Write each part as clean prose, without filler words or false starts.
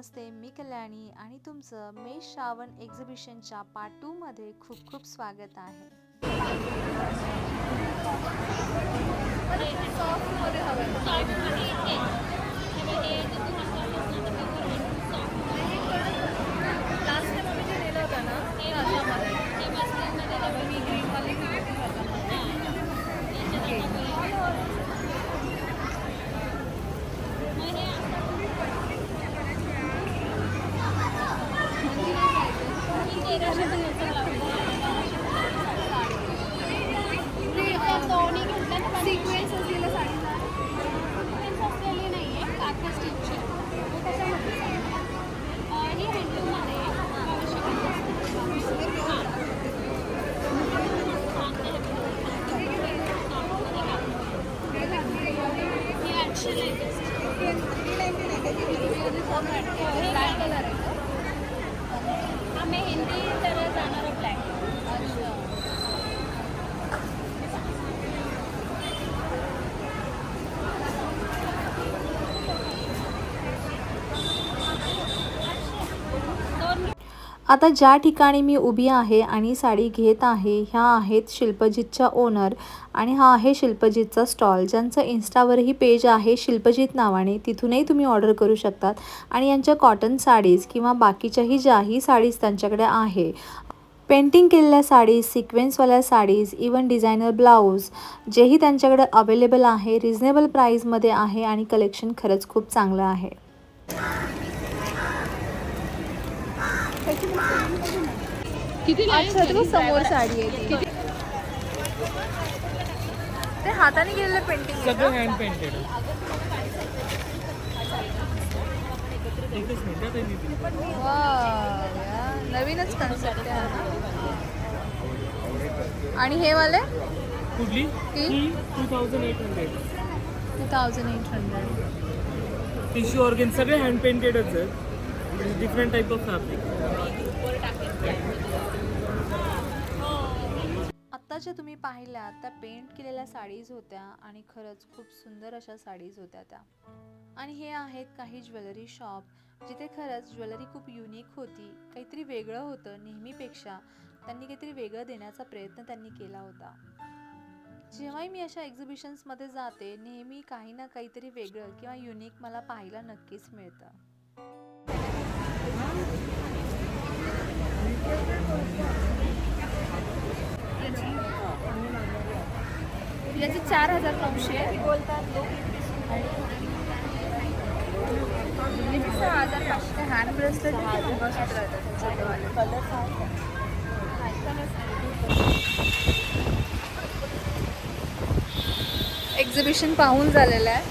नमस्ते, मी कल्याणी आणि तुमचं मेष श्रावण एक्झिबिशनच्या पार्ट 2 मध्ये खूप खूप स्वागत आहे. सिक्वेन्स असलेल्या साडीचा सिक्वेन्स असलेली नाही आहे, काथा स्टिचची ही हँडलूममध्ये ही 800 ब्लॅक कलर आहे. हा मेहंदी तर जाणार ब्लॅक. अच्छा. आता ज्या ठिकाणी मी उभी आहे आणि साडी घेत आहे ह्या आहेत शिल्पजितच्या ओनर आणि हा आहे शिल्पजितचा स्टॉल, ज्यांचं इन्स्टावरही पेज आहे शिल्पजित नावाने. तिथूनही तुम्ही ऑर्डर करू शकतात आणि यांच्या कॉटन साडीज किंवा बाकीच्याही ज्याही साडीज त्यांच्याकडे आहे, पेंटिंग केलेल्या साडीज, सिक्वेन्सवाल्या साडीज, इवन डिझायनर ब्लाऊज जेही त्यांच्याकडे अवेलेबल आहे, रिझनेबल प्राईजमध्ये आहे आणि कलेक्शन खरंच खूप चांगलं आहे. अच्छा, तो समोर साडी आहे ती. ते हाताने केलेलं पेंटिंग आहे सगळं हँड पेंटेड. एकच मिनिट नवीनच कन्सेप्ट आहे. आणि हे वाले कुठली ती? 2800. 2800. टिश्यू ऑर्गन सगळे हँड पेंटेडच आहेत. Different type of fabric. आत्ताच्या तुम्ही पाहिल्या त्या पेंट केलेल्या साडीज होत्या आणि खरंच खूप सुंदर अशा साडीज होत्या त्या. आणि हे आहेत काही ज्वेलरी शॉप जिथे खरंच ज्वेलरी खूप युनिक होती, काहीतरी वेगळं होतं. नेहमीपेक्षा त्यांनी काहीतरी वेगळं देण्याचा प्रयत्न त्यांनी केला होता. जेव्हाही मी अशा एक्झिबिशन्समध्ये जाते नेहमी काही ना काहीतरी वेगळं किंवा युनिक मला पाहायला नक्कीच मिळतं. याची 4900 बोलतात लोक. 6500 हँड ब्रेसलेट एक्झिबिशन पाहून झालेलं आहे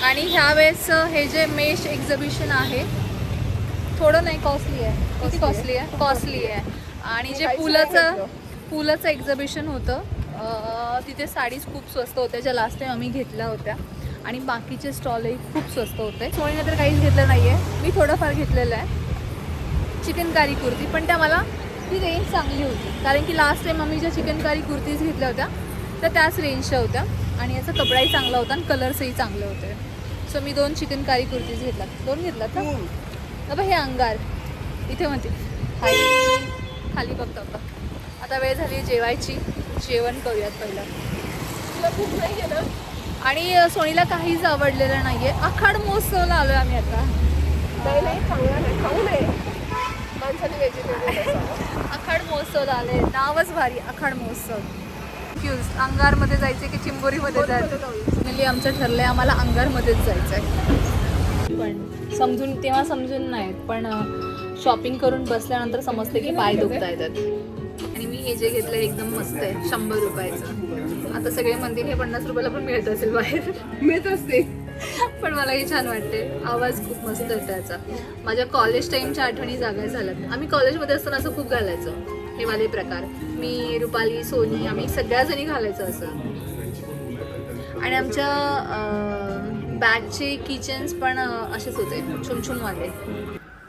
आणि ह्यावेळेस हे जे मेष एक्झिबिशन आहे थोडं नाही कॉस्टली आहे. किती कॉस्टली आहे? कॉस्टली आहे. आणि जे पुलाचं एक्झिबिशन होतं तिथे साडीज खूप स्वस्त होत्या, ज्या लास्ट टाईम आम्ही घेतल्या होत्या आणि बाकीचे स्टॉलही खूप स्वस्त होते. सोनीने तर काहीच घेतलं नाही आहे, मी थोडंफार घेतलेलं आहे चिकनकारी कुर्ती, पण त्या मला ती रेंज चांगली होती कारण की लास्ट टाईम आम्ही ज्या चिकनकारी कुर्तीज घेतल्या होत्या त्या त्याच रेंजच्या होत्या आणि याचा कपडाही चांगला होता आणि कलर्सही चांगले होते. सो मी 2 चिकनकारी कुर्तीज घेतल्यात. 2 घेतलात ना? बाबा हे अंगार इथे म्हणते खाली बघतो बघ. आता वेळ झाली जेवायची, जेवण करूयात पहिलं. तुला खूप नाही गेलं आणि सोनीला काहीच आवडलेलं नाही आहे. आखाड महोत्सवला आलो आहे आम्ही आता. आखाड महोत्सवला आले, नावच भारी आखाड महोत्सव. कन्फ्यूज अंगारमध्ये जायचे की चिंबोरीमध्ये जायचं. म्हणजे आमचं ठरलंय आम्हाला अंगारमध्येच जायचं आहे. पण तेव्हा समजून नाही, पण शॉपिंग करून बसल्यानंतर समजते की पाय दुखता येतात. आणि मी हे जे घेतलं एकदम मस्त आहे, 100 रुपयाचं. आता सगळे मंदिर हे 50 रुपयाला पण मिळत असेल, बाहेर मिळत असते, पण मला हे छान वाटते. आवाज खूप मस्त आहे त्याचा. माझ्या कॉलेज टाईमच्या आठवणी जागा झाल्यात. आम्ही कॉलेजमध्ये असताना असं खूप घालायचो हे वाले प्रकार. मी, रुपाली, सोनी आम्ही सगळ्याजणी घालायचो असं. आणि आमच्या बॅगचे किचन्स पण असेच होते, छुमछुमवाले.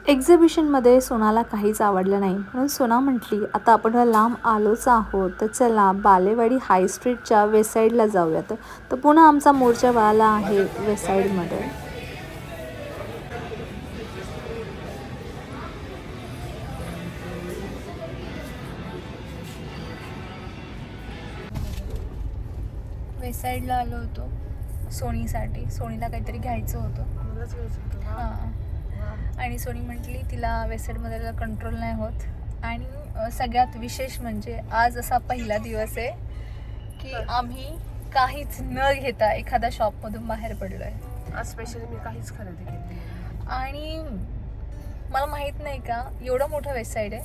एक्झिबिशनमध्ये सोनाला काहीच आवडलं नाही म्हणून सोना म्हटली आता आपण लांब आलोच आहोत तर चला बालेवाडी हाय स्ट्रीटच्या वेस्ट साईडला जाऊयात. तर पुन्हा आमचा मोर्चा वळाला आहे वेस्ट साईडमध्ये. वेस्ट साईडला आलो होतो सोनीसाठी. सोनीला काहीतरी घ्यायचं होतं. मलाच घ्यायचं होतं. हां, आणि सोनी म्हटली तिला वेस्ट साईडमध्ये कंट्रोल नाही होत. आणि सगळ्यात विशेष म्हणजे आज असा पहिला दिवस आहे की आम्ही काहीच न घेता एखाद्या शॉपमधून बाहेर पडलो आहे. आज स्पेशली मी काहीच खरेदी केली. आणि मला माहीत नाही का एवढं मोठं वेस्ट साईड आहे,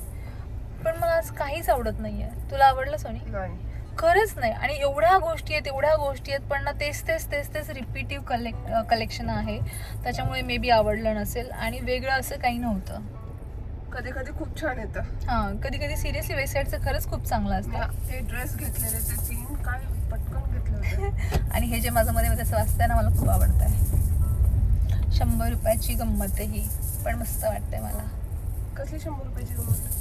पण मला आज काहीच आवडत नाही आहे. तुला आवडलं सोनी? नाही. खरंच नाही. आणि एवढ्या गोष्टी आहेत पण ना तेच रिपीटिव्ह कलेक्शन आहे, त्याच्यामुळे मे बी आवडलं नसेल. आणि वेगळं असं काही नव्हतं. कधी कधी खूप छान येतं. हां, कधी कधी सिरियसली वेस्ट साईडचं खरंच खूप चांगलं असतं. ते ड्रेस घेतलेले ते 3 काय पटकन घेतले होते. आणि हे जे माझं मध्ये असं वाचतंय ना, मला खूप आवडतं आहे. 100 रुपयाची गंमत आहे ही, पण मस्त वाटतंय मला. कसली 100 रुपयाची गंमत?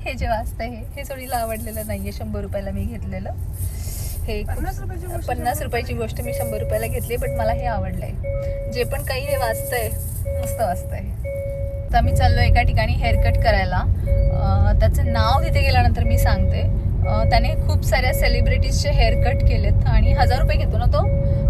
हे जे वाचतंय हे सोनीला आवडलेलं नाहीये. 100 रुपयाला मी घेतलेलं हे. 50 रुपयाची गोष्ट मी 100 रुपयाला घेतली, बट मला हे आवडलंय. जे पण काही हे वाचतंय मस्त वाचतंय. तर मी चाललो एका ठिकाणी हेअरकट करायला. त्याचं नाव तिथे गेल्यानंतर मी सांगते. त्याने खूप साऱ्या सेलिब्रिटीजचे हेअरकट केलेत आणि 1000 रुपये घेतो ना तो.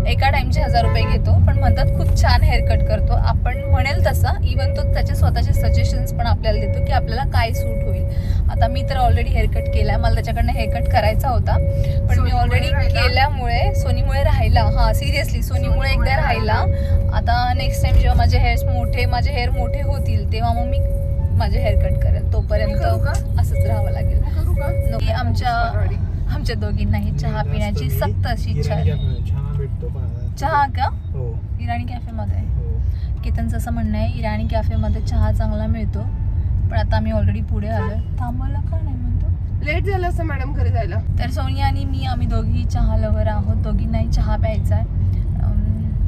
एका टाईमचे 1000 रुपये घेतो, पण म्हणतात खूप छान हेअरकट करतो. आपण म्हणेल तसा. इवन तो त्याचे स्वतःचे सजेशन्स पण आपल्याला देतो की आपल्याला काय सूट होईल. आता मी तर ऑलरेडी हेअरकट केला, मला त्याच्याकडनं हेअरकट करायचा होता, पण मी ऑलरेडी केल्यामुळे सोनीमुळे राहिला. हां, सिरियसली सोनीमुळे एकदा राहिला. आता नेक्स्ट टाइम जेव्हा माझे हेअर मोठे होतील तेव्हा मग मी माझे हेअरकट करेल. तोपर्यंत असंच राहावं लागेल. आमच्या दोघींनाही चहा पिण्याची सक्त अशी इच्छा आहे. चहा का? इराणी कॅफेमध्ये. केतनचं असं म्हणणं आहे इराणी कॅफेमध्ये चहा चांगला मिळतो, पण आता आम्ही ऑलरेडी पुढे आलोय. थांबवलं का नाही म्हणतो? लेट झालं असं मॅडम घरी जायला. तर सोनिया आणि मी आम्ही दोघी चहा लवर आहोत. दोघींनाही चहा प्यायचा आहे.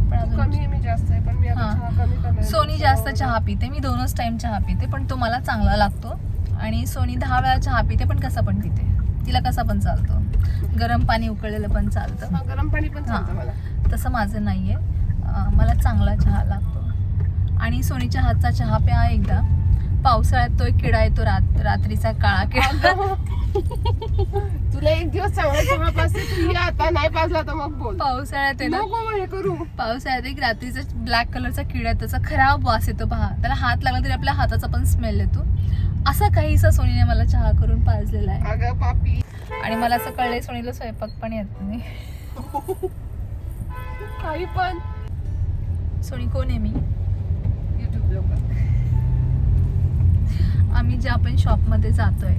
पण अजून कमी आहे, मी जास्त आहे, पण मी आता चहा कमी करणार. सोनी जास्त चहा पिते, मी 2च टाइम चहा पिते, पण तो मला चांगला लागतो. आणि सोनी 10 वेळा चहा पिते, पण कसा पण पिते. तिला कसा पण चालतो. गरम पाणी उकळलेलं पण चालतं. गरम पाणी पण चालतं मला. तसं माझं नाहीये. मला चांगला चहा लागतो. आणि सोनीच्या हातचा चहा प्या एकदा. पावसाळ्यात तो एक किडा येतो, रात्रीचा काळा किडा. तुला एक दिवस चांगला चहा पाजते, तू या आता नाही पाजला तर मग बोल. पावसाळ्यात आहे ना, हे करू. पावसाळ्यात एक रात्रीचा ब्लॅक कलरचा किडा, त्याचा खराब वास येतो पहा. त्याला हात लागला तरी आपल्या हाताचा पण स्मेल येतो. असा काहीसा सोनीने मला चहा करून पाजलेला आहे. अगं पापी. आणि मला असं कळलंय सोनीला स्वयंपाक पण येत नाही. काही पण. सोनी कोण आहे? मी युट्यूब ब्लॉगर. आम्ही ज्या आपण शॉपमध्ये जातोय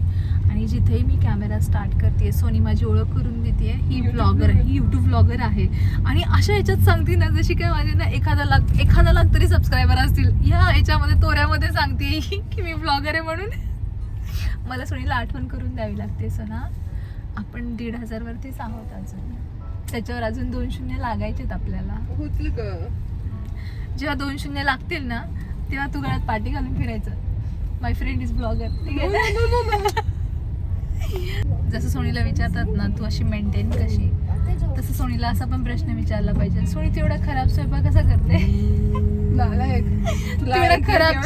आणि जिथेही मी कॅमेरा स्टार्ट करते, सोनी माझी ओळख करून देते. ही ब्लॉगर आहे, ही यूट्यूब ब्लॉगर आहे. आणि अशा ह्याच्यात सांगते ना, जशी काय माझे ना 1,000 लाख तरी सबस्क्रायबर असतील. ह्याच्यामध्ये तोऱ्यामध्ये सांगते की मी ब्लॉगर आहे म्हणून. मला सोनीला आठवण करून द्यावी लागते. सोना, आपण 1,500 वरतीच आहोत अजून. त्याच्यावर अजून 2 शून्य लागायचेत आपल्याला. होतील का? जेव्हा 2 शून्य लागतील ना, तेव्हा तू गळ्यात पाठी घालून फिरायचं. माय फ्रेंड इज ब्लॉगर. ठीक आहे? जसं सोनीला विचारतात ना, तू अशी मेंटेन कशी, तसं सोनीला असा पण प्रश्न विचारला पाहिजे. सोनी तेवढा खराब स्वयंपाक कसा करते? तेवढा खराब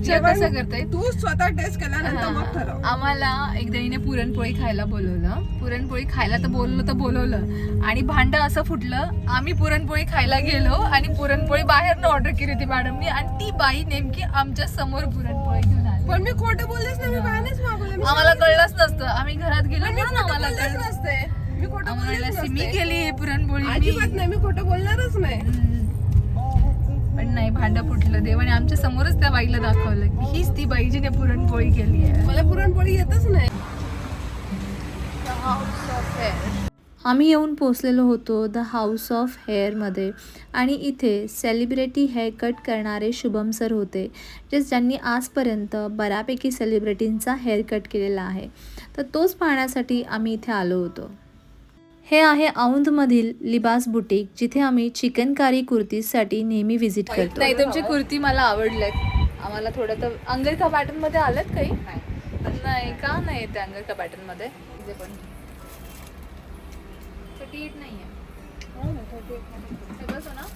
चहा कसा करते? तू स्वतः टेस्ट केल्यानंतर मग ठरव. आम्हाला एकदा हिने पुरणपोळी खायला बोलवलं. पुरणपोळी खायला तर बोलवलं आणि भांडं असं फुटलं. आम्ही पुरणपोळी खायला गेलो आणि पुरणपोळी बाहेरनं ऑर्डर केली होती मॅडमनी, आणि ती बाई नेमकी आमच्या समोर पुरणपोळी घेऊन आली. पण मी खोटं बोललेच नाही, मी बाहेरच मागवलं. आम्हाला कळलंच नसतं. आम्ही घरात गेलो म्हणून आम्हाला कळलं. नसते. मी खोटं बोललेच नसते. मी केली पुरणपोळी. अजिबात नाही, मी खोटं बोलणारच नाही. पण नाही, भांडं फुटलं. देवाने आमच्या समोरच त्या बाईला दाखवलं की हीच ती बाई जिने पुरणपोळी केली आहे. मला पुरणपोळी येतच नाही. आम्ही येऊन पोचलेलो होतो द हाऊस ऑफ हेअरमध्ये. आणि इथे सेलिब्रिटी हेअर कट करणारे शुभम सर होते, ज्यांनी आजपर्यंत बऱ्यापैकी सेलिब्रिटींचा हेअर कट केलेला आहे. तर तोच पाहण्यासाठी आम्ही इथे आलो होतो. हे आहे औंधमधील लिबास बुटीक, जिथे आम्ही चिकनकारी कुर्तीसाठी नेहमी व्हिजिट करतो. नाही, तुमची कुर्ती मला आवडल्यात. आम्हाला थोडं तर अंगरखा पॅटर्नमध्ये आल्यात काही. नाही का? नाही येते अंगरखा पॅटर्नमध्ये. इथे पण 38 नाही आहे. हे बस हो ना,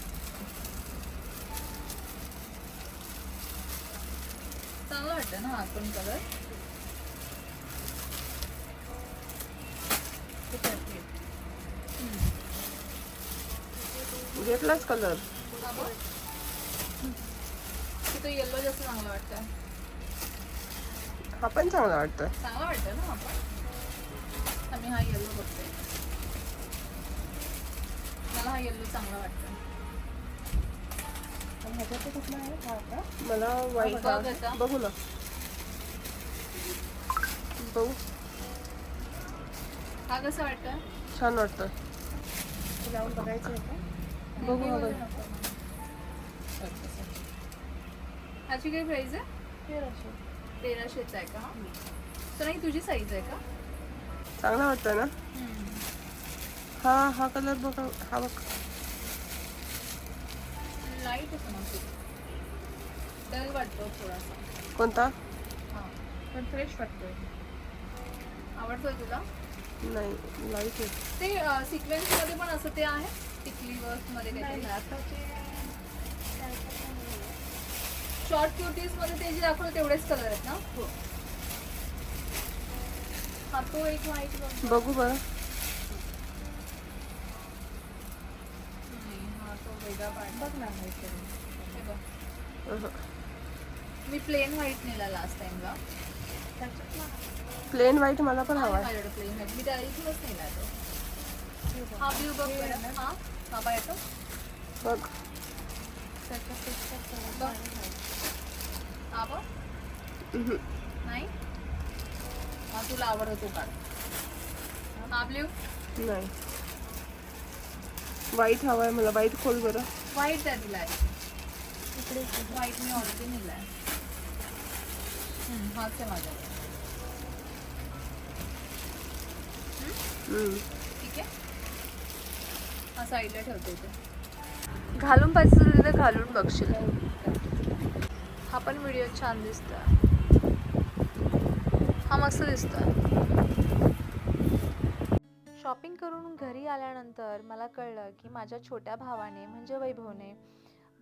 चांगलं वाटतं ना हा पण कलर. घेतलाच कलर. हा बघ. की तो येल्लो जास्त चांगला वाटतं. हा पण चांगला वाटतोय. चांगला वाटतं ना आपण. आम्ही हा येल्लो बघतोय. मला हा येल्लो चांगला वाटतं. मला वाईट बघ आता. बघू ना. बघू. हा कसा वाटतं? छान वाटतोय. लावून बघायचं का? बघू हे बघू. बघू नको. ह्याची काय प्राइस आहे? 1300 आहे का? तर नाही तुझी साईज आहे का? चांगला वाटतोय ना. हा कलर बघ. हा बघ. लाईट आहे ना डल वाटतो थोडासा. कोणता? हा पण फ्रेश वाटतोय. आवडतोय तुला? नाही लाईट आहे. ते सिक्वेन्स मध्ये पण असं ते आहे टिकली वर्क मध्ये काहीतरी. शॉर्ट क्युटीज मध्ये ते जे दाखवलं तेवढेच कलर आहेत ना? हो. हा तो एक व्हाईट बघू बरं. हा तो वेगळा पार्ट बघ ना. हे बघ. अहं. मी प्लेन व्हाईट नेला लास्ट टाइमला. प्लेन व्हाईट मला पण हवा आहे. माझ्याकडे प्लेन व्हाईट मी त्या इथूनच नेला तो. हा ब्ल्यू बघ बरं. हा बाय येतो बघ. बघ. हा बघ. नाही हा तुला आवडतो तो काढ. हा ब्ल्यू नाही व्हाईट हवा आहे मला. व्हाईट खोल बरं. व्हाईट द्या तिला. व्हाईट मी ऑलरेडी नेला आहे. हाच आहे माझ्याकडे. ठीक आहे. हा साईडला ठेवते इथे. घालून पाहिजे तर तिथे घालून बघशील. हा पण व्हिडिओ छान दिसतोय. हा मस्त दिसतोय. शॉपिंग करून घरी आल्यानंतर मला कळलं की माझ्या छोट्या भावाने म्हणजे वैभवने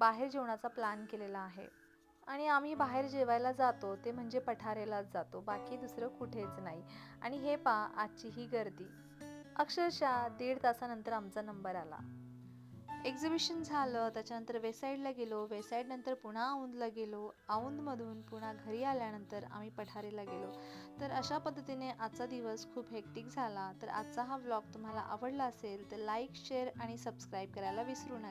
बाहेर जेवणाचा प्लॅन केलेला आहे. आणि आम्ही बाहेर जेवायला जातो ते म्हणजे पठारेलाच जातो, बाकी दुसरं कुठेच नाही. आणि हे पहा आजची ही गर्दी. अक्षरशः 1.5 तासानंतर आमचा नंबर आला. एक्झिबिशन झालं, त्याच्यानंतर वेसाईडला गेलो, वेसाईडनंतर पुन्हा औंधला गेलो, औंधमधून पुन्हा घरी आल्यानंतर आम्ही पठारेला गेलो. तर अशा पद्धतीने आजचा दिवस खूप हेक्टिक झाला. तर आजचा हा व्लॉग तुम्हाला आवडला असेल तर लाईक, शेअर आणि सबस्क्राईब करायला विसरू नका.